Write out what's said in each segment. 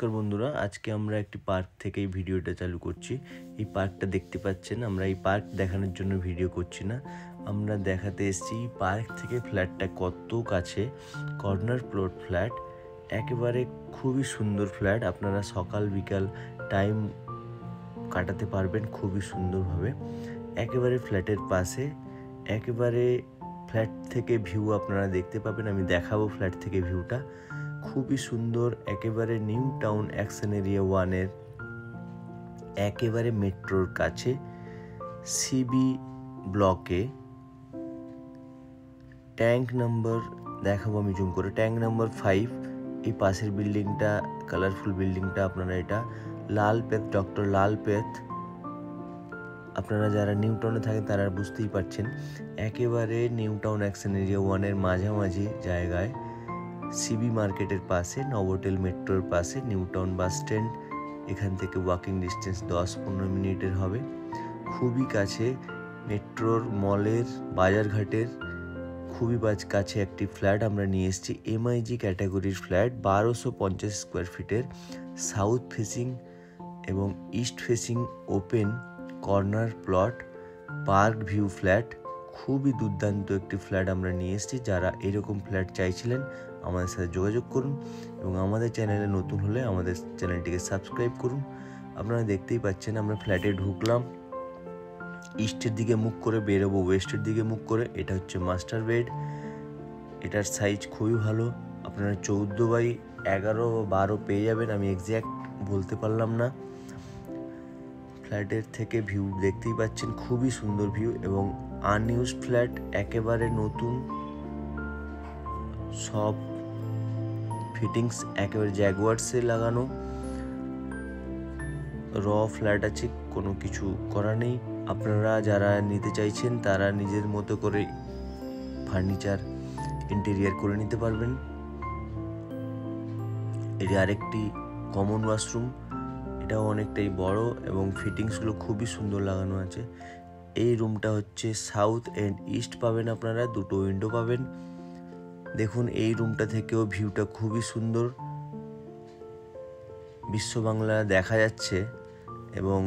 নমস্কার বন্ধুরা, আজকে আমরা একটি পার্ক থেকে এই ভিডিওটা চালু করছি। এই পার্কটা দেখতে পাচ্ছেন, আমরা এই পার্ক দেখানোর জন্য ভিডিও করছি না, আমরা দেখাতে এসেছি পার্ক থেকে ফ্ল্যাটটা কত কাছে। কর্নার প্লট ফ্ল্যাট, একেবারে খুবই সুন্দর ফ্ল্যাট। আপনারা সকাল বিকাল টাইম কাটাতে পারবেন খুবই সুন্দরভাবে। একেবারে ফ্ল্যাটের পাশে, একেবারে ফ্ল্যাট থেকে ভিউ আপনারা দেখতে পাবেন। আমি দেখাবো ফ্ল্যাট থেকে ভিউটা, খুবই সুন্দর। একেবারে নিউ টাউন অ্যাকশন এরিয়া 1-এর একেবারে মেট্রোর কাছে, সিবি ব্লকে। ট্যাঙ্ক নাম্বার দেখাবো আমি জুম করে, ট্যাঙ্ক নাম্বার 5। এই পাশের বিল্ডিংটা, কালারফুল বিল্ডিংটা, আপনারা এটা লালপেত, ডক্টর লালপেত। আপনারা যারা নিউ টাউনে থাকেন তারা বুঝতেই পারছেন, একেবারে নিউ টাউন অ্যাকশন এরিয়া 1-এর মাঝামাঝি জায়গায়, সিবি মার্কেটের পাশে, নভোটেল মেট্রোর পাশে, নিউ টাউন বাস স্ট্যান্ড। এখান থেকে ওয়াকিং ডিস্টেন্স 10-15 মিনিটের হবে। খুবই কাছে মেট্রোর, মলের, বাজারঘাটের খুবই কাছে একটি ফ্ল্যাট আমরা নিয়ে এসেছি। এমআইজি ক্যাটাগরির ফ্ল্যাট, 1250 স্কোয়ার ফিটের, সাউথ ফেসিং এবং east facing open corner plot, park view flat. খুবই দুর্দান্ত একটি ফ্ল্যাট আমরা নিয়ে এসেছি। যারা এরকম ফ্ল্যাট চাইছিলেন আমাদের সাথে যোগাযোগ করুন, এবং আমাদের চ্যানেলে নতুন হলে আমাদের চ্যানেলটিকে সাবস্ক্রাইব করুন। আপনারা দেখতেই পাচ্ছেন, আমরা ফ্ল্যাটে ঢুকলাম, ইস্টের দিকে মুখ করে বেরোবো ওয়েস্টের দিকে মুখ করে। এটা হচ্ছে মাস্টার বেড। এটার সাইজ খুবই ভালো, আপনারা 14x11-12 পেয়ে যাবেন। আমি এক্স্যাক্ট বলতে পারলাম না। ফ্ল্যাটের থেকে ভিউ দেখতেই পাচ্ছেন, খুবই সুন্দর ভিউ, এবং আনইউজড ফ্ল্যাট, একেবারে নতুন, সব ফিটিংস একেবারে জ্যাগুয়ার্সে লাগানো। র ফ্ল্যাট আছে, কোনো কিছু করা নেই। আপনারা যারা নিতে চাইছেন তারা নিজের মতো করে ফার্নিচার ইন্টেরিয়ার করে নিতে পারবেন। এটি আরেকটি কমন ওয়াশরুম, এটাও অনেকটাই বড় এবং ফিটিংসগুলো খুবই সুন্দর লাগানো আছে। এই রুমটা হচ্ছে সাউথ অ্যান্ড ইস্ট পাবেন, আপনারা দুটো উইন্ডো পাবেন। দেখুন এই রুমটা থেকেও ভিউটা খুবই সুন্দর, বিশ্ব বাংলা দেখা যাচ্ছে এবং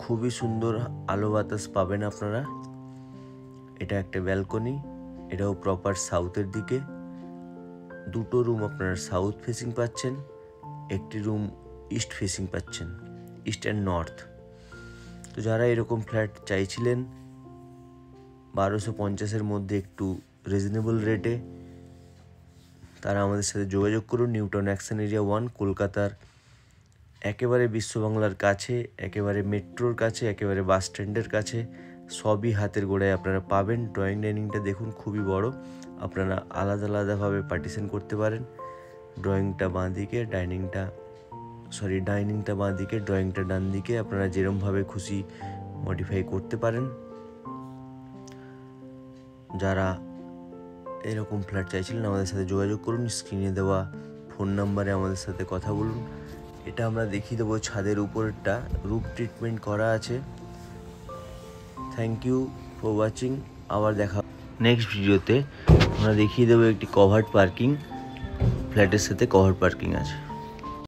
খুবই সুন্দর আলো বাতাস পাবেন আপনারা। এটা একটা ব্যালকনি, এটাও প্রপার সাউথের দিকে। দুটো রুম আপনারা সাউথ ফেসিং পাচ্ছেন, একটি রুম ইস্ট ফেসিং পাচ্ছেন, ইস্ট অ্যান্ড নর্থ। তো যারা এরকম ফ্ল্যাট চাইছিলেন 1250-এর মধ্যে একটু রিজনেবল রেটে, তারা আমাদের সাথে যোগাযোগ করুন। নিউ টাউন অ্যাকশন এরিয়া 1, কলকাতার একেবারে বিশ্ব বাংলার কাছে, একেবারে মেট্রোর কাছে, একেবারে বাস স্ট্যান্ডের কাছে, সবই হাতের গোড়ায় আপনারা পাবেন। ড্রয়িং ডাইনিংটা দেখুন খুবই বড়, আপনারা আলাদা আলাদাভাবে পার্টিশন করতে পারেন। ডাইনিংটা বাঁ দিকে, ড্রয়িংটা ডান দিকে। আপনারা যেরমভাবে খুশি মডিফাই করতে পারেন। যারা এরকম ফ্ল্যাট চাইছিলেন আমাদের সাথে যোগাযোগ করুন, স্ক্রিনে দেওয়া ফোন নাম্বারে আমাদের সাথে কথা বলুন। এটা আমরা দেখিয়ে দেবো, ছাদের উপরেরটা রুফ ট্রিটমেন্ট করা আছে। Thank you for watching. আবার দেখা নেক্সট ভিডিওতে। আমরা দেখিয়ে দেবো একটি কভার্ড পার্কিং, ফ্ল্যাটের সাথে কভার্ড পার্কিং আছে।